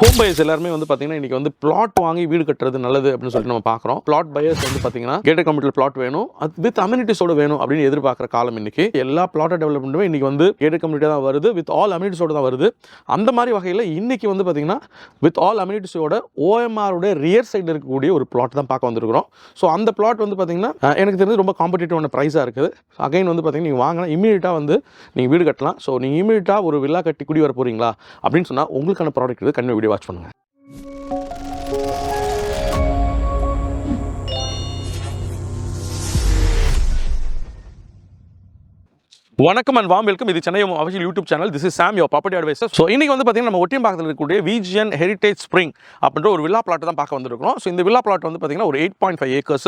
Home buyers எல்லாருமே வந்து பார்த்தீங்கன்னா இன்றைக்கி வந்து பிளாட் வாங்கி வீடு கட்டுறது நல்லது அப்படின்னு சொல்லிட்டு நம்ம பார்க்குறோம். பிளாட் பையர்ஸ் வந்து பார்த்தீங்கன்னா கேட்டட் கம்யூனிட்டி பிளாட் வேணும், அது வித் அம்யூனிட்டிஸோட வேணும் அப்படின்னு எதிர்பார்க்குற காலம் இன்னைக்கு. எல்லா பிளாட் டெவலப்மெண்ட்டுமே இன்றைக்கி வந்து கேட்டட் கம்யூனிட்டி தான் வருது, வித் ஆல் அம்யூனிட்டிஸோட தான் வருது. அந்த மாதிரி வகையில் இன்றைக்கி வந்து பார்த்தீங்கன்னா வித் ஆல் அம்யூனிட்டிஸோட ஓஎம்ஆரோட ரியர் சைடு இருக்கக்கூடிய ஒரு பிளாட் தான் பார்க்க வந்திருக்கிறோம். ஸோ அந்த பிளாட் வந்து பார்த்தீங்கன்னா எனக்கு தெரிஞ்சு ரொம்ப காம்படிட்டிவான ப்ரைஸாக இருக்குது. அகைன் வந்து பார்த்தீங்கன்னா நீங்கள் வாங்கினா இமீடியட்டாக வந்து நீங்கள் வீடு கட்டலாம். ஸோ நீங்கள் இமீடியட்டாக ஒரு வில்லா கட்டி குடி வர போகிறீங்களா அப்படின்னு சொன்னால் உங்களுக்கான ப்ராடக்ட் இது. கண்டிப்பாக வீடியோ வாட்ச் பண்ணுங்கள். வணக்கம் அண்ட் வார்ம் வெல்கம். இது Chennai official YouTube channel. This is Sam your property advisor. So இன்னைக்கு வந்து பார்த்தீங்கன்னா நம்ம ஒட்டியம்பாக்கத்தில் இருக்கக்கூடிய விஜிஎன் ஹெரிட்டேஜ் ஸ்ப்ரிங் அப்படின்ற ஒரு வில்லா பிளாட் தான் பார்க்க வந்திருக்கிறோம். ஸோ இந்த வில்லா பிளாட் வந்து பார்த்தீங்கன்னா ஒரு 8.5 ஏக்கர்ஸ்,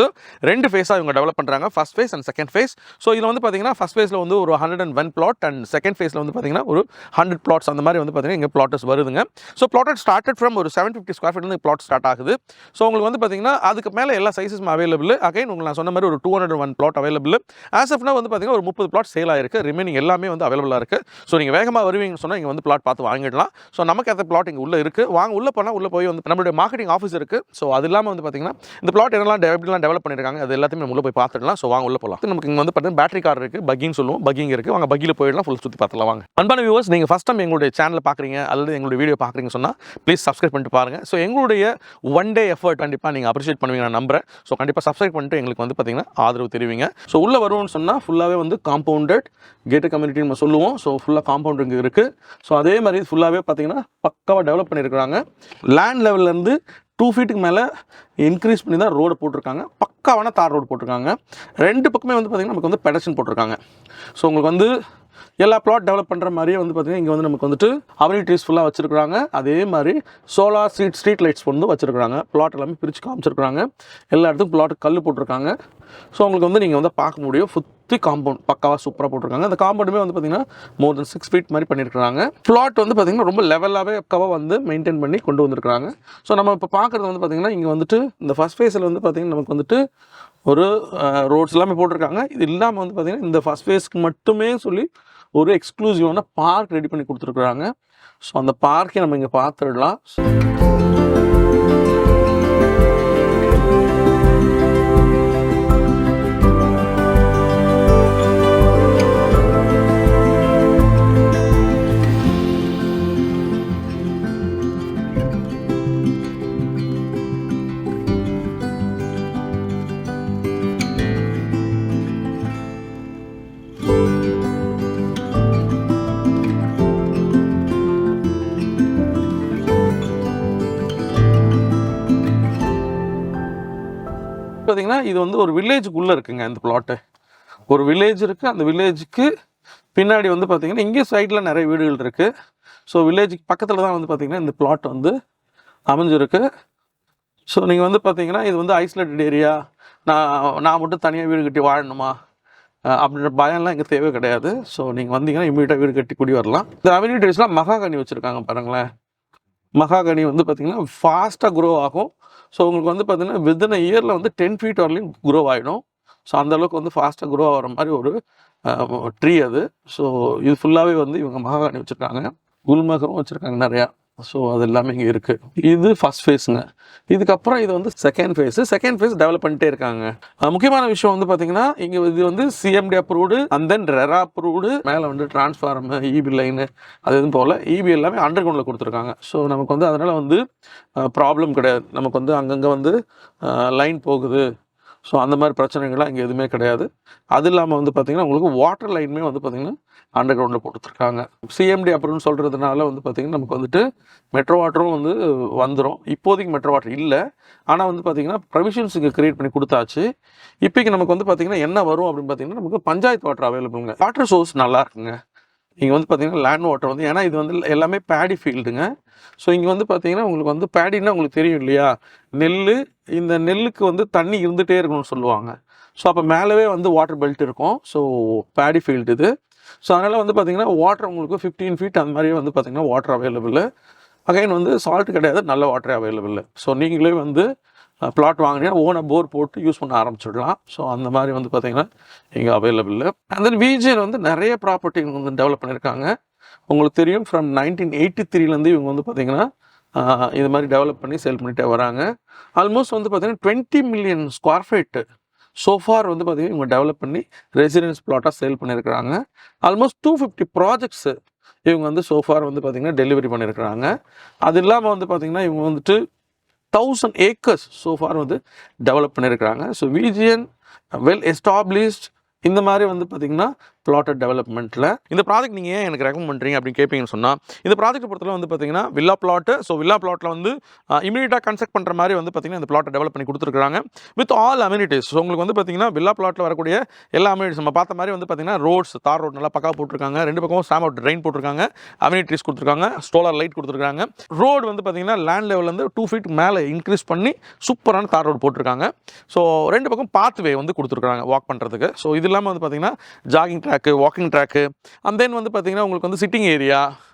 2 ஃபேஸாக இவங்க டெவலப் பண்ணுறாங்க. First face and second phase. So இதில் வந்து பார்த்தீங்கன்னா ஃபர்ஸ்ட் ஃபேஸில் வந்து ஒரு 101 பிளாட் அண்ட் செகண்ட் ஃபேஸில் வந்து பார்த்தீங்கன்னா ஒரு 100 பிளாட்ஸ் அந்த மாதிரி வந்து பார்த்தீங்கன்னா இங்கே பிளாட்டஸ் வருதுங்க. ஸோ பிளாட் ஸ்டார்டட் ஃப்ரம் ஒரு 750 ஸ்கொயர் ஃபீட் பிளாட் ஸ்டார்ட் ஆகுது. ஸோ உங்களுக்கு வந்து பார்த்தீங்கன்னா அதுக்கு மேலே எல்லா சைஸஸும் அவைலபிள். அகைன் உங்களுக்கு நான் சொன்ன மாதிரி ஒரு 201 plot available. As of now வந்து பார்த்தீங்கன்னா ஒரு 30 பிளாட் சேல் ஆயிருக்கு. ரிமைனிங் எல்லாமே வந்து அவைலபிளாக இருக்குது. ஸோ நீங்கள் வேகமாக வருவீங்கன்னு சொன்னால் இங்கே வந்து பிளாட் பார்த்து வாங்கிடலாம். ஸோ நமக்கு அந்த பிளாட் இங்கே உள்ளே இருக்குது. வாங்க உள்ளே போனால் உள்ளே போய் வந்து நம்மளுடைய மார்க்கெட்டிங் ஆஃபீஸ் இருக்குது. ஸோ அது இல்லாமல் வந்து பார்த்தீங்கன்னா இந்த பிளாட் எப்படிலாம் டெவலப் பண்ணியிருக்காங்க அது எல்லாத்தையும் நம்ம உள்ளே போய் பார்த்துடலாம். ஸோ வாங்க உள்ளே போகலாம். நமக்கு இங்கே வந்து பார்த்தீங்கன்னா பேட்டரி கார் இருக்குது, பக்கிங் சொல்லுவோம், பக்கிங் இருக்குது. வாங்க பக்கியில் போயிடலாம், ஃபுல் சுற்றி பார்த்துலாம் வாங்க. அன்பான வியூவர்ஸ், நீங்கள் ஃபஸ்ட் டைம் எங்களுடைய சேனலை பார்க்குறீங்க அல்லது எங்களுடைய வீடியோ பார்க்குறீங்கன்னு சொன்னால் ப்ளீஸ் சப்ஸ்கிரைப் பண்ணிட்டு பாருங்கள். ஸோ எங்களுடைய ஒன் டே எஃபர்ட் கண்டிப்பாக நீங்கள் அப்ரிஷியேட் பண்ணுவீங்க நான் நம்புறேன். ஸோ கண்டிப்பாக சப்ஸ்கிரைப் பண்ணிட்டு எங்களுக்கு வந்து பார்த்தீங்கன்னா ஆதரவு தெரிவிங்க. ஸோ உள்ளே வருவோம்னு சொன்னால் ஃபுல்லாகவே வந்து காம்பவுண்டட் கேட்டட் கம்யூனிட்டி நம்ம சொல்லுவோம். ஸோ ஃபுல்லாக காம்பவுண்ட் இங்கே இருக்குது. ஸோ அதே மாதிரி ஃபுல்லாகவே பார்த்தீங்கன்னா பக்காவாக டெவலப் பண்ணியிருக்கிறாங்க. லேண்ட் லெவல்லேருந்து 2 ஃபீட்டுக்கு மேலே இன்க்ரீஸ் பண்ணி தான் ரோடு போட்டிருக்காங்க. பக்காவான தார் ரோடு போட்டிருக்காங்க. 2 பக்கமே வந்து பார்த்திங்கன்னா நமக்கு வந்து பெடஸ்ட்ரியன் போட்டிருக்காங்க. ஸோ உங்களுக்கு வந்து எல்லா பிளாட் டெவலப் பண்ணுற மாதிரியே வந்து பார்த்திங்கன்னா இங்கே வந்து நமக்கு வந்துட்டு அம்யூனிட்டிஸ் ஃபுல்லாக வச்சுருக்காங்க. அதே மாதிரி சோலார் ஸ்ட்ரீட் லைட்ஸ் வந்து வச்சுருக்காங்க. பிளாட் எல்லாமே பிரித்து காமிச்சிருக்காங்க. எல்லா இடத்துக்கும் பிளாட் கல் போட்டிருக்காங்க. ஸோ உங்களுக்கு வந்து நீங்கள் வந்து பார்க்க முடியும் சுற்றி காம்பவுண்ட் பக்காவாக சூப்பராக போட்டிருக்காங்க. அந்த காம்பவுண்டுமே வந்து பார்த்திங்கன்னா மோர் தென் 6 ஃபீட் மாதிரி பண்ணியிருக்காங்க. பிளாட் வந்து பார்த்திங்கன்னா ரொம்ப லெவலாகவே பக்காவாக வந்து மெயின்டைன் பண்ணி கொண்டு வந்திருக்காங்க. ஸோ நம்ம இப்போ பார்க்குறது வந்து பார்த்திங்கன்னா இங்கே வந்துட்டு இந்த ஃபஸ்ட் ஃபேஸில் வந்து பார்த்திங்கன்னா நமக்கு வந்துட்டு ஒரு ரோட்ஸ் எல்லாமே போட்டிருக்காங்க. இது இல்லாமல் வந்து பார்த்திங்கன்னா இந்த ஃபஸ்ட் ஃபேஸ்க்கு மட்டுமே சொல்லி ஒரு எக்ஸ்க்ளூசிவான பார்க் ரெடி பண்ணி கொடுத்துருக்குறாங்க. ஸோ அந்த பார்க்கை நம்ம இங்கே பார்த்துடலாம். பார்த்தீங்கன்னா இது வந்து ஒரு வில்லேஜுக்குள்ளே இருக்குங்க. இந்த பிளாட்டு ஒரு வில்லேஜ் இருக்குது. அந்த வில்லேஜுக்கு பின்னாடி வந்து பார்த்திங்கன்னா இங்கே சைடில் நிறைய வீடுகள் இருக்குது. ஸோ வில்லேஜுக்கு பக்கத்தில் தான் வந்து பார்த்திங்கன்னா இந்த பிளாட் வந்து அமைஞ்சிருக்கு. ஸோ நீங்கள் வந்து பார்த்திங்கன்னா இது வந்து ஐசோலேட்டட் ஏரியா, நான் மட்டும் தனியாக வீடு கட்டி வாழணுமா அப்படின்ற பயம்லாம் இங்கே தேவை கிடையாது. ஸோ நீங்கள் வந்தீங்கன்னா இமீடியட்டாக வீடு கட்டி குடி வரலாம். இந்த அம்யூனிட்டிஸ்லாம் மகாகனி வச்சுருக்காங்க பாருங்களேன். மகாகனி வந்து பார்த்திங்கன்னா ஃபாஸ்ட்டாக க்ரோ ஆகும். ஸோ உங்களுக்கு வந்து பார்த்திங்கன்னா வித்தின் அ இயரில் வந்து 10 ஃபீட் வரலையும் க்ரோ ஆகிடும். ஸோ அந்தளவுக்கு வந்து ஃபாஸ்ட்டாக க்ரோ ஆகிற மாதிரி ஒரு ட்ரீ அது. ஸோ இது ஃபுல்லாகவே வந்து இவங்க மகாகனி வச்சுருக்காங்க. குல்மகரும் வச்சுருக்காங்க நிறையா. ஸோ அது எல்லாமே இங்கே இருக்குது. இது ஃபஸ்ட் ஃபேஸுங்க. இதுக்கப்புறம் இது வந்து செகண்ட் ஃபேஸ் டெவலப் பண்ணிட்டே இருக்காங்க. முக்கியமான விஷயம் வந்து பார்த்தீங்கன்னா இங்கே இது வந்து CMD approved and then RERA approved. மேலே வந்து டிரான்ஸ்ஃபார்மு, இபி லைனு அது எதுவும் போல் இபி எல்லாமே அண்டர் கிரவுண்டில் கொடுத்துருக்காங்க. ஸோ நமக்கு வந்து அதனால் வந்து ப்ராப்ளம் கிடையாது. நமக்கு வந்து அங்கங்கே வந்து லைன் போகுது. ஸோ அந்த மாதிரி பிரச்சனைகள்லாம் இங்கே எதுவுமே கிடையாது. அது இல்லாமல் வந்து பார்த்திங்கன்னா உங்களுக்கு வாட்டர் லைனுமே வந்து பார்த்திங்கன்னா அண்டர் கிரவுண்டில் போட்டுருக்காங்க. சிஎம்டி அப்ரூவ்னு சொல்கிறதுனால வந்து பார்த்திங்கன்னா நமக்கு வந்துட்டு மெட்ரோ வாட்டரும் வந்து வந்துடும். இப்போதைக்கு மெட்ரோ வாட்டர் இல்லை. ஆனால் வந்து பார்த்திங்கன்னா ப்ரொவிஷன்ஸ் இங்கே க்ரியேட் பண்ணி கொடுத்தாச்சு. இப்போக்கு நமக்கு வந்து பார்த்திங்கன்னா என்ன வரும் அப்படின்னு பார்த்திங்கன்னா நமக்கு பஞ்சாயத்து வாட்டர் அவைலபிளுங்க. வாட்டர் சோர்ஸ் நல்லா இருக்குங்க. இங்கே வந்து பார்த்திங்கன்னா லேண்ட் வாட்டர் வந்து ஏன்னா இது வந்து எல்லாமே பேடி ஃபீல்டுங்க. ஸோ இங்கே வந்து பார்த்திங்கன்னா உங்களுக்கு வந்து பேடின்னா உங்களுக்கு தெரியும் இல்லையா, நெல். இந்த நெல்லுக்கு வந்து தண்ணி இருந்துகிட்டே இருக்கணும்னு சொல்லுவாங்க. ஸோ அப்போ மேலவே வந்து வாட்டர் பெல்ட் இருக்கும். ஸோ பேடி ஃபீல்டு இது. ஸோ அதனால் வந்து பார்த்திங்கன்னா வாட்டர் உங்களுக்கு 15 ஃபீட் அந்த மாதிரியே வந்து பார்த்திங்கன்னா வாட்டர் அவைலபிள். அகைன் வந்து சால்ட் கிடையாது, நல்ல வாட்டரே அவைலபிள். ஸோ நீங்களே வந்து பிளாட் வாங்கினீங்கன்னா ஓனை போர் போட்டு யூஸ் பண்ண ஆரம்பிச்சிடலாம். ஸோ அந்த மாதிரி வந்து பார்த்திங்கன்னா இங்கே அவைலபிள். அண்ட் தென் விஜிஎன் வந்து நிறைய ப்ராப்பர்ட்டி வந்து டெவலப் பண்ணியிருக்காங்க. உங்களுக்கு தெரியும் ஃப்ரம் 1983 இவங்க வந்து பார்த்திங்கன்னா இது மாதிரி டெவலப் பண்ணி சேல் பண்ணிட்டே வராங்க. ஆல்மோஸ்ட் வந்து பார்த்தீங்கன்னா 20 மில்லியன் ஸ்கொயர் ஃபீட் சோஃபார் வந்து பார்த்தீங்கன்னா இவங்க டெவலப் பண்ணி ரெசிடென்ஸ் பிளாட்டாக சேல் பண்ணியிருக்கிறாங்க. ஆல்மோஸ்ட் 250 ப்ராஜெக்ட்ஸு இவங்க வந்து சோஃபார் வந்து பார்த்தீங்கன்னா டெலிவரி பண்ணியிருக்கிறாங்க. அது இல்லாமல் வந்து பார்த்தீங்கன்னா இவங்க வந்துட்டு 1000 ஏக்கர்ஸ் சோஃபார் வந்து டெவலப் பண்ணியிருக்கிறாங்க. ஸோ விஜிஎன் வெல் எஸ்டாப்ளிஷ்ட் இந்த மாதிரி வந்து பார்த்தீங்கன்னா பிளாட்டட் டெவலப்மெண்ட்டில் இந்த ப்ராஜெக்ட் நீங்கள் ஏன் எனக்கு ரெக்கமெண்ட் பண்ணுறீங்க அப்படின்னு கேட்பீங்கன்னு சொன்னால், இந்த ப்ராஜெக்ட் பொறுத்தவரை வந்து பார்த்தீங்கன்னா வில்லா பிளாட்டு. ஸோ வில்லா பிளாட்டில் வந்து இமீடியட்டாக கன்ஸ்ட்ரக்ட் பண்ணுற மாதிரி வந்து பார்த்தீங்கன்னா இந்த பிளாட்டை டெவலப் பண்ணி கொடுத்துருக்காங்க வித் ஆல் அம்யூனிட்டிஸ். ஸோ உங்களுக்கு வந்து பார்த்தீங்கன்னா வில்லா பிளாட்டில் வரக்கூடிய எல்லா அம்யூனிட்டிஸ் நம்ம பார்த்த மாதிரி வந்து பார்த்தீங்கன்னா ரோட்ஸ், தார் ரோட் நல்லா பக்கா போட்டிருக்காங்க. 2 பக்கமும் ஸ்டாம் அவுட் ட்ரெயின் போட்டிருக்காங்க, அம்யூனிட்டிஸ் கொடுத்துருக்காங்க, சோலார் லைட் கொடுத்துருக்காங்க. ரோடு வந்து பார்த்தீங்கன்னா லேண்ட் லெவல்லேருந்து 2 ஃபீட் மேலே இன்க்ரீஸ் பண்ணி சூப்பரான தார் ரோடு போட்டிருக்காங்க. ஸோ 2 பக்கம் பாத்வே வந்து கொடுத்துருக்காங்க வாக் பண்ணுறதுக்கு. ஸோ இது இல்லாமல் வந்து பார்த்தீங்கன்னா jogging track, walking track, and then வந்து பார்த்தீங்கன்னா உங்களுக்கு வந்து சிட்டிங் ஏரியா,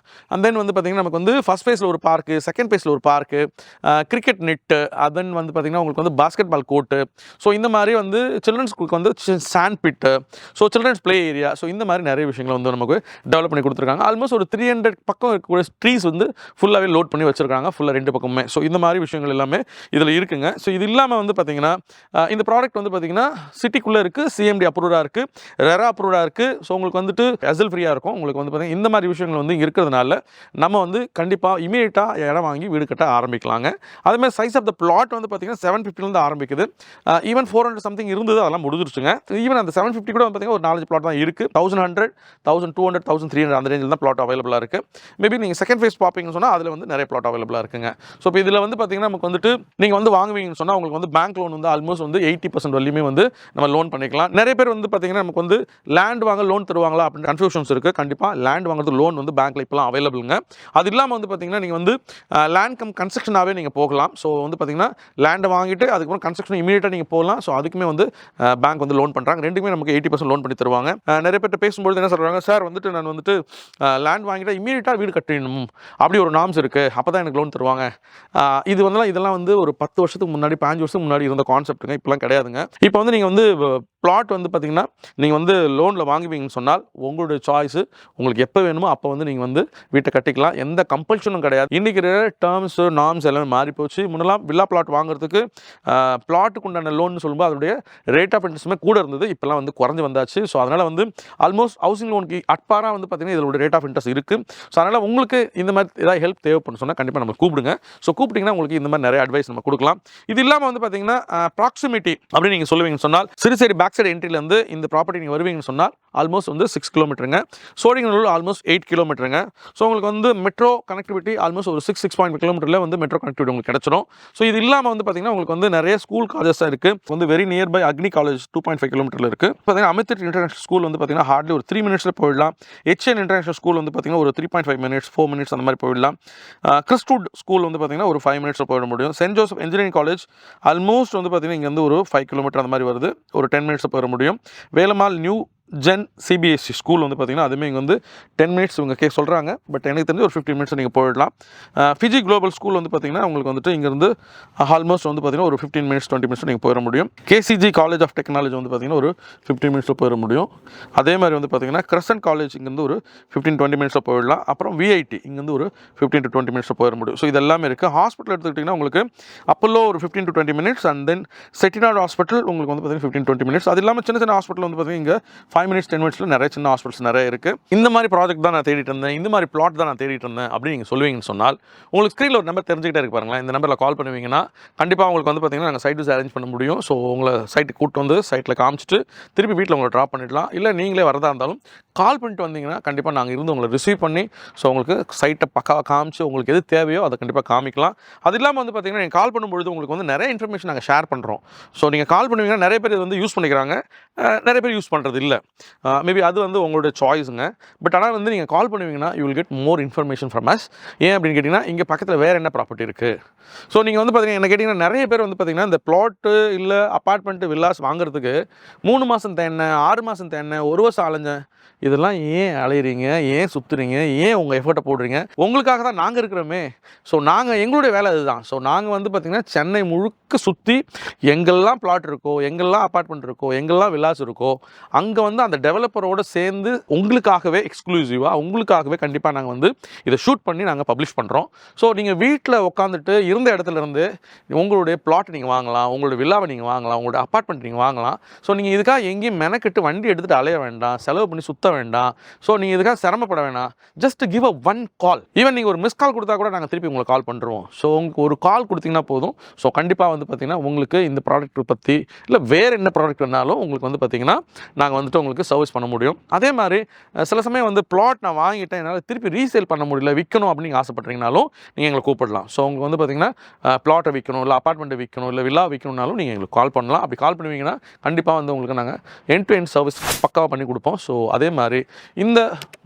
அண்ட் தென் வந்து பார்த்தீங்கன்னா நமக்கு வந்து ஃபஸ்ட் ஃபேஸில் ஒரு பார்க்கு, செகண்ட் ஃபேஸில் ஒரு பார்க்கு, கிரிக்கெட் நெட்டு, தென் வந்து பார்த்தீங்கன்னா உங்களுக்கு வந்து பாஸ்கெட் பால் கோர்ட்டு. ஸோ இந்த மாதிரி வந்து சில்ட்ரன்ஸ் ஸ்கூலுக்கு வந்து sand pit, so children's play area, so இந்த மாதிரி நிறைய விஷயங்களை வந்து நமக்கு டெவலப் பண்ணி கொடுத்துருக்காங்க. ஆல்மோஸ்ட் ஒரு 300 பக்கம் இருக்கக்கூடிய ட்ரீஸ் வந்து ஃபுல்லாகவே லோட் பண்ணி வச்சுருக்காங்க, ஃபுல்லாக 2 பக்கமுமே. ஸோ இந்த மாதிரி விஷயங்கள் எல்லாமே இதில் இருக்குங்க. ஸோ இது இல்லாமல் வந்து பார்த்தீங்கன்னா இந்த ப்ராடக்ட் வந்து பார்த்தீங்கன்னா சிட்டிக்குள்ளே இருக்குது, சிஎம்டி அப்ரூவ்டாக இருக்குது, ரெரா அப்ரூவ்டாக இருக்குது. ஸோ உங்களுக்கு வந்துட்டு ஹசல் ஃப்ரீயாக இருக்கும். உங்களுக்கு வந்து பார்த்தீங்கன்னா இந்த மாதிரி விஷயங்கள் வந்து இருக்கிறதுனால நம்ம வந்து கண்டிப்பாக இமீடியட்டாக இடம் வாங்கி வீடு கட்ட ஆரம்பிக்கலாங்க. அதேமாதிரி சைஸ் ஆஃப் த பிளாட் வந்து பார்த்தீங்கன்னா 750 ஆரம்பிக்குது. ஈவன் 400 சம்திங் இருந்தது, அதெல்லாம் முடிஞ்சிருச்சுங்க. ஈவன் அந்த 750 கூட பார்த்தீங்கன்னா ஒரு 4 பிளாட் தான் இருக்குது. 1100, 1200, 1300 அந்த ரேஞ்சில் தான் பிளாட் அவைலபிளாக இருக்குது. மேபி நீங்கள் செகண்ட் ஃபேஸ் பார்ப்பீங்கன்னு சொன்னால் அதில் வந்து நிறைய பிளாட் அவைலபிளாக இருக்குங்க. ஸோ இப்போ இதில் வந்து பார்த்தீங்கன்னா நமக்கு வந்துட்டு நீங்கள் வந்து வாங்குவீங்கன்னு சொன்னால் உங்களுக்கு வந்து பேங்க் லோன் வந்து ஆல்மோஸ்ட் வந்து 80% வரையுமே வந்து நம்ம லோன் பண்ணிக்கலாம். நிறைய பேர் வந்து பார்த்தீங்கன்னா நமக்கு வந்து லேண்ட் வாங்க லோன் தருவாங்களா அப்படின்னு கன்ஃபியூஷன்ஸ் இருக்குது. கண்டிப்பாக லேண்ட் வாங்குறது லோன் வந்து பேங்க்கில் இப்போலாம் அவைலபிளுங்க. அது இல்லாமல் வந்து பார்த்தீங்கன்னா நீங்கள் வந்து லேண்ட் கம் கன்ஸ்ட்ரக்ஷனாகவே நீங்கள் போகலாம். ஸோ வந்து பார்த்தீங்கன்னா லேண்டை வாங்கிட்டு அதுக்கப்புறம் கன்ஸ்ட்ரக்ஷன் இமீடியட்டாக நீங்கள் போகலாம். ஸோ அதுக்குமே வந்து பேங்க் வந்து லோன் பண்ணுறாங்க. ரெண்டுக்குமே நமக்கு 80% லோன் பண்ணி தருவாங்க. நிறைய பேர்ட்ட பேசும்போது என்ன சொல்கிறாங்க, சார் வந்துட்டு நான் வந்துட்டு லேண்ட் வாங்கிட்டு இமீடியட்டாக வீடு கட்டணும், அப்படி ஒரு நார்ம்ஸ் இருக்குது, அப்போ தான் எனக்கு லோன் தருவாங்க. இதெல்லாம் வந்து ஒரு 10 வருஷத்துக்கு முன்னாடி, 15 வருஷத்துக்கு முன்னாடி இருந்த கான்செப்ட்டுங்க. இப்போலாம் கிடையாதுங்க. இப்போ வந்து நீங்கள் வந்து பிளாட் வந்து பார்த்தீங்கன்னா நீங்கள் வந்து லோனில் வாங்குவீங்கன்னு சொன்னால் உங்களுடைய சாய்ஸு, உங்களுக்கு எப்போ வேணுமோ அப்போ வந்து நீங்கள் வந்து வீட்டை கட்டிக்கலாம். எந்த கம்பல்ஷனும் கிடையாது. இன்றைக்கி டேர்ம்ஸு நார்ம்ஸ் எல்லாமே மாறி போச்சு. முன்னெல்லாம் வில்லா பிளாட் வாங்குறதுக்கு பிளாட்டுக்கு உண்டான லோன் சொல்லும்போது அதோடைய ரேட் ஆஃப் இன்ட்ரெஸ்ட்டுமே கூட இருந்தது. இப்போலாம் வந்து குறைஞ்சி வந்தாச்சு. ஸோ அதனால் வந்து ஆல்மோஸ்ட் ஹவுசிங் லோனுக்கு அட்பாராக வந்து பார்த்தீங்கன்னா இதோட ரேட் ஆஃப் இன்ட்ரெஸ்ட் இருக்குது. ஸோ அதனால் உங்களுக்கு இந்த மாதிரி ஏதாவது ஹெல்ப் தேவைப்படுன்னு சொன்னால் கண்டிப்பாக நம்ம கூப்பிடுங்க. ஸோ கூப்பிட்டிங்கன்னா உங்களுக்கு இந்த மாதிரி நிறைய அட்வைஸ் நம்ம கொடுக்கலாம். இது இல்லாமல் வந்து பார்த்தீங்கன்னா ப்ராக்சிமிட்டி அப்படின்னு நீங்கள் சொல்லுவீங்கன்னு சொன்னால், சிறுசேரி பேக் சைடு என்ட்ரிலேருந்து இந்த ப்ராப்பர்ட்டி நீங்கள் வருவீங்கன்னு சொன்னால் ஆல்மோஸ்ட் வந்து 6 கிலோமீட்டருங்க. சோழிங்கநல்லூர் ஆல்மோஸ்ட் 8 கிலோமீட்டருங்க. ஸோ உங்களுக்கு வந்து மெட்ரோ கனெக்டிவிட்டி ஆல்மோஸ்ட் ஒரு 6.5 கிலோமீட்டரில் வந்து மெட்ரோ கனெக்டிவிட்டி உங்களுக்கு கிடச்சிடும். ஸோ இது இல்லாமல் வந்து பார்த்தீங்கன்னா உங்களுக்கு வந்து நிறைய ஸ்கூல் காலேஜஸாக இருக்குது. வந்து வெரி நியர்பை அக்னி காலேஜ் 2.5 கிலோமீட்டரில் இருக்குது. பார்த்தீங்கன்னா அமித் இன்டர்நேஷனல் ஸ்கூல் வந்து பார்த்தீங்கன்னா ஹார்ட்லி ஒரு 3 மினிட்ஸில் போயிடலாம். HN இன்டர்நேஷனல் ஸ்கூல் வந்து பார்த்தீங்கன்னா ஒரு 3.5 மினிட்ஸ், 4 மினிட்ஸ் அந்த மாதிரி போயிடலாம். கிறிஸ்டூட் ஸ்கூல் வந்து பார்த்தீங்கன்னா ஒரு 5 மினிட்ஸில் போயிட முடியும். Saint Joseph engineering college almost வந்து பார்த்தீங்கன்னா இங்கே வந்து ஒரு 5 கிலோமீட்டர் அந்த மாதிரி வருது, ஒரு 10 மினிட்ஸில் போயிட முடியும். Velammal new gen CBSE school வந்து பார்த்தீங்கன்னா அதுவுமே இங்கே வந்து 10 மினிட்ஸ் இவங்க சொல்கிறாங்க. பட் எனக்கு தெரிஞ்சு ஒரு 15 மினிட்ஸ் நீங்கள் போயிடலாம். ஃபிஜி குளோபல் ஸ்கூல் வந்து பார்த்தீங்கன்னா உங்களுக்கு வந்துட்டு இங்கேருந்து ஆல்மோஸ்ட் வந்து பார்த்தீங்கன்னா ஒரு 15 மினிட்ஸ் 20 மினிட்ஸ் நீங்கள் போயிட முடியும். KCG காலேஜ் ஆஃப் டெக்னாலஜி வந்து பார்த்தீங்கன்னா ஒரு 15 மினிட்ஸில் போயிட முடியும். அதே மாதிரி வந்து பார்த்தீங்கன்னா கிரசன்ட் காலேஜ் இங்கேருந்து ஒரு 15-20 மினிட்ஸில் போயிடலாம். அப்புறம் VIT இங்கேருந்து ஒரு 15 to 20 மினிட்ஸில் போயிட முடியும். ஸோ இது எல்லாமே இருக்குது. ஹாஸ்பிட்டல் எடுத்துக்கிட்டிங்கன்னா உங்களுக்கு அப்போலோ ஒரு 15 to 20 minutes, and then Chettinad hospital உங்களுக்கு வந்து பார்த்தீங்கன்னா 15-20 மினிட்ஸ். அது இல்லாமல் சின்ன சின்ன ஹாஸ்பிட்டல் வந்து பார்த்தீங்கன்னா இங்கே 5 மினிட்ஸ் 10 மினிட்ஸில் நிறைய சின்ன ஹாஸ்பிட்டல்ஸ் நிறைய இருக்குது. இந்த மாதிரி ப்ராஜெக்ட் தான் நான் தேடிட்டு இருந்தேன், இந்த மாதிரி பிளாட் தான் நான் தேடிட்டு இருந்தேன் அப்படின்னு நீங்கள் சொல்லுவீங்கன்னு சொன்னால் உங்களுக்கு ஸ்க்ரீனில் ஒரு நம்பர் தெரிஞ்சுக்கிட்டே இருக்கு பாருங்களேன். இந்த நம்பரில் கால் பண்ணுவீங்கன்னா கண்டிப்பாக உங்களுக்கு வந்து பார்த்தீங்கன்னா நாங்கள் சைட் அரேஞ்ச் பண்ண முடியும். ஸோ உங்களை சைட்டுக்கு கூப்பிட்டு வந்து சைட்டில் காமிச்சிட்டு திருப்பி வீட்டில் உங்களை ட்ராப் பண்ணிடலாம். இல்லை நீங்களே வரதா இருந்தாலும் கால் பண்ணிட்டு வந்தீங்கன்னா கண்டிப்பாக நாங்கள் இருந்து உங்களை ரிசீவ் பண்ணி ஸோ உங்களுக்கு சைட்டை பக்காவாக காமிச்சு உங்களுக்கு எது தேவையோ அதை கண்டிப்பாக காமிக்கலாம். அது இல்லாமல் வந்து பார்த்தீங்கன்னா நீங்கள் கால் பண்ணும்பொழுது உங்களுக்கு வந்து நிறைய இன்ஃபர்மேஷன் நாங்கள் ஷேர் பண்ணுறோம். ஸோ நீங்கள் கால் பண்ணுவீங்கன்னா நிறைய பேர் இது வந்து யூஸ் பண்ணிக்கிறாங்க, நிறைய பேர் யூஸ் பண்ணுறது இல்லை. மேபி அது வந்து உங்களோட சாய்ஸுங்க. பட் ஆனால் வந்து நீங்கள் கால் பண்ணுவீங்கன்னா you will get more information from us. ஏன் அப்படின்னு கேட்டிங்கன்னா இங்கே பக்கத்தில் வேறு என்ன ப்ராப்பர்ட்டி இருக்குது. ஸோ நீங்கள் வந்து பார்த்தீங்கன்னா என்ன கேட்டிங்கன்னா நிறைய பேர் வந்து பார்த்தீங்கன்னா இந்த ப்ளாட்டு இல்லை அப்பார்ட்மெண்ட்டு வில்லாஸ் வாங்குறதுக்கு 3 மாதம் தேனை, 6 மாதம் தேனை, 1 வருஷம் அலைஞ்சேன். இதெல்லாம் ஏன் அலையிறீங்க, ஏன் சுற்றுறீங்க, ஏன் உங்கள் எஃபர்ட்டை போடுறீங்க? உங்களுக்காக தான் நாங்கள் இருக்கிறோமே. ஸோ நாங்கள் எங்களுடைய வேலை அதுதான். ஸோ நாங்கள் வந்து பார்த்திங்கன்னா சென்னை முழுக்க சுற்றி எங்கெல்லாம் பிளாட் இருக்கோ, எங்கெல்லாம் அப்பார்ட்மெண்ட் இருக்கோ, எங்கெல்லாம் வில்லாஸ் இருக்கோ அங்கே வந்து வந்து அந்த டெவலப்பரோடு சேர்ந்து உங்களுக்காகவே எக்ஸ்க்ளூசிவாக உங்களுக்காகவே கண்டிப்பாக நாங்கள் வந்து இதை ஷூட் பண்ணி நாங்கள் பப்ளிஷ் பண்ணுறோம். ஸோ நீங்கள் வீட்டில் உட்காந்துட்டு இருந்த இடத்துல இருந்து உங்களுடைய பிளாட் நீங்கள் வாங்கலாம், உங்களுடைய வில்லாவை நீங்கள் வாங்கலாம், உங்களுடைய அப்பார்ட்மெண்ட் நீங்கள் வாங்கலாம். ஸோ நீங்கள் இதுக்காக எங்கேயும் மெனக்கெட்டு வண்டி எடுத்துகிட்டு அலைய வேண்டாம், செலவு பண்ணி சுற்ற வேண்டாம். ஸோ நீங்கள் இதுக்காக சிரமப்பட வேணாம். Just give a one call. Even நீங்கள் ஒரு மிஸ் கால் கொடுத்தா கூட நாங்கள் திருப்பி உங்களுக்கு கால் பண்ணுறோம். ஸோ உங்களுக்கு ஒரு கால் கொடுத்தீங்கன்னா போதும். ஸோ கண்டிப்பாக வந்து பார்த்திங்கன்னா உங்களுக்கு இந்த ப்ராடக்ட் பற்றி இல்லை வேறு என்ன ப்ராடக்ட் வேணாலும் உங்களுக்கு வந்து பார்த்திங்கன்னா நாங்கள் வந்துட்டு உங்களுக்கு சர்வீஸ் பண்ண முடியும். அதே மாதிரி சில சமயம் வந்து பிளாட் நான் வாங்கிட்டேன், என்னால் திருப்பி ரீசேல் பண்ண முடியல, விற்கணும் அப்படின்னு நீங்கள் ஆசைப்பட்றீங்கனாலும் நீங்கள் எங்களை கூப்பிடலாம். ஸோ உங்களுக்கு வந்து பார்த்திங்கன்னா பிளாட்டை விற்கணும், இல்லை அப்பார்ட்மெண்ட்டை விற்கணும், இல்லை வில்லா விற்கணும்னாலும் நீங்கள் எங்களுக்கு கால் பண்ணலாம். அப்படி கால் பண்ணுவீங்கன்னா கண்டிப்பாக வந்து உங்களுக்கு நாங்கள் எண்ட் டு எண்ட் சர்வீஸ் பக்காவாக பண்ணி கொடுப்போம். ஸோ அதே மாதிரி இந்த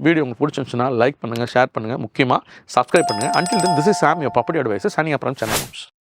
வீடியோ உங்களுக்கு பிடிச்சிருந்துச்சுன்னா லைக் பண்ணுங்கள், ஷேர் பண்ணுங்கள், முக்கியமாக சப்ஸ்கிரைப் பண்ணுங்கள். Until then, this is Sam, your property advisor, signing up from Chennai Homes.